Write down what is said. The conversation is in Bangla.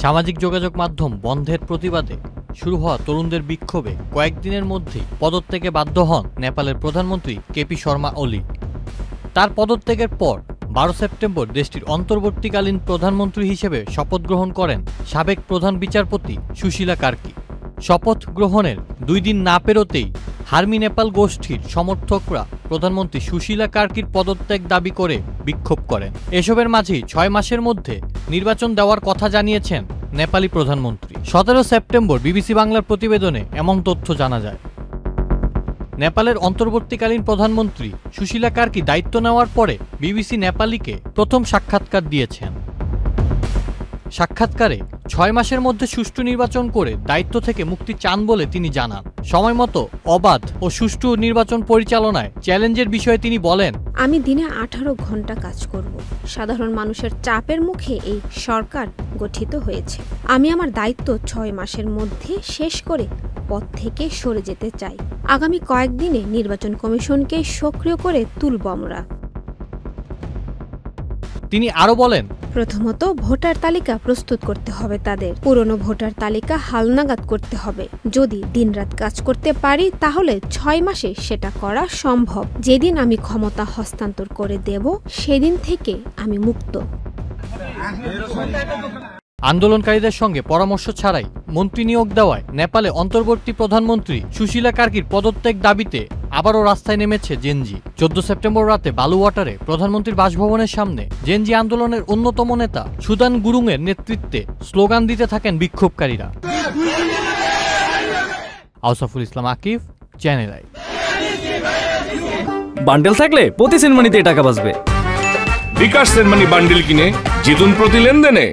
সামাজিক যোগাযোগ মাধ্যম বন্ধের প্রতিবাদে শুরু হওয়া তরুণদের বিক্ষোভে কয়েকদিনের মধ্যেই পদত্যাগে বাধ্য হন নেপালের প্রধানমন্ত্রী কেপি শর্মা ওলি। তার পদত্যাগের পর 12 সেপ্টেম্বর দেশটির অন্তর্বর্তীকালীন প্রধানমন্ত্রী হিসেবে শপথ গ্রহণ করেন সাবেক প্রধান বিচারপতি সুশীলা কার্কি। শপথ গ্রহণের 2 দিন না পেরোতেই হার্মি নেপাল গোষ্ঠীর সমর্থকরা প্রধানমন্ত্রী সুশীলা কার্কির পদত্যাগ দাবি করে বিক্ষোভ করেন। এসবের মাঝেই 6 মাসের মধ্যে নির্বাচন দেওয়ার কথা জানিয়েছেন নেপালি প্রধানমন্ত্রী। 17 সেপ্টেম্বর বিবিসি বাংলার প্রতিবেদনে এমন তথ্য জানা যায়। নেপালের অন্তর্বর্তীকালীন প্রধানমন্ত্রী সুশীলা কার্কি দায়িত্ব নেওয়ার পরে বিবিসি নেপালিকে প্রথম সাক্ষাৎকার দিয়েছেন। সাক্ষাৎকারে 6 মাসের মধ্যে সুষ্ঠু নির্বাচন করে দায়িত্ব থেকে মুক্তি চান বলে তিনি জানান। সময়মতো অবাধ ও সুষ্ঠু নির্বাচন পরিচালনায় চ্যালেঞ্জের বিষয়ে তিনি বলেন, আমি দিনে 18 ঘন্টা কাজ করব। সাধারণ মানুষের চাপের মুখে এই সরকার গঠিত হয়েছে। আমি আমার দায়িত্ব 6 মাসের মধ্যে শেষ করে পদ থেকে সরে যেতে চাই। আগামী কয়েকদিনে নির্বাচন কমিশনকে সক্রিয় করে তুলব আমরা। তিনি আরো বলেন, প্রথমত ভোটার তালিকা প্রস্তুত করতে হবে। তাদের পুরনো ভোটার তালিকা হালনাগাদ করতে হবে। যদি দিনরাত কাজ করতে পারি তাহলে 6 মাসে সেটা করা সম্ভব। যেদিন আমি ক্ষমতা হস্তান্তর করে দেব সেদিন থেকে আমি মুক্ত। আন্দোলনকারীদের সঙ্গে পরামর্শ ছাড়াই মন্ত্রী নিয়োগ দেওয়ায় নেপালে অন্তর্বর্তী প্রধানমন্ত্রী সুশীলা কার্কির পদত্যাগ দাবিতে আবারও রাস্তায় নেমেছে জেনজি। 14 সেপ্টেম্বর রাতে বালুওয়াটারে প্রধানমন্ত্রীর বাসভবনের সামনে জেনজি আন্দোলনের অন্যতম নেতা সুদান গুরুংয়ের নেতৃত্বে স্লোগান দিতে থাকেন বিক্ষোভকারীরা। আউসাফুল ইসলাম আকিফ, চ্যানেল আই। বান্ডেল থাকলে প্রতি সেনমানিতে টাকা বাঁচবে। বিকাশ সেনমানি বান্ডেল কিনে জিতুন প্রতি লেনদেনে।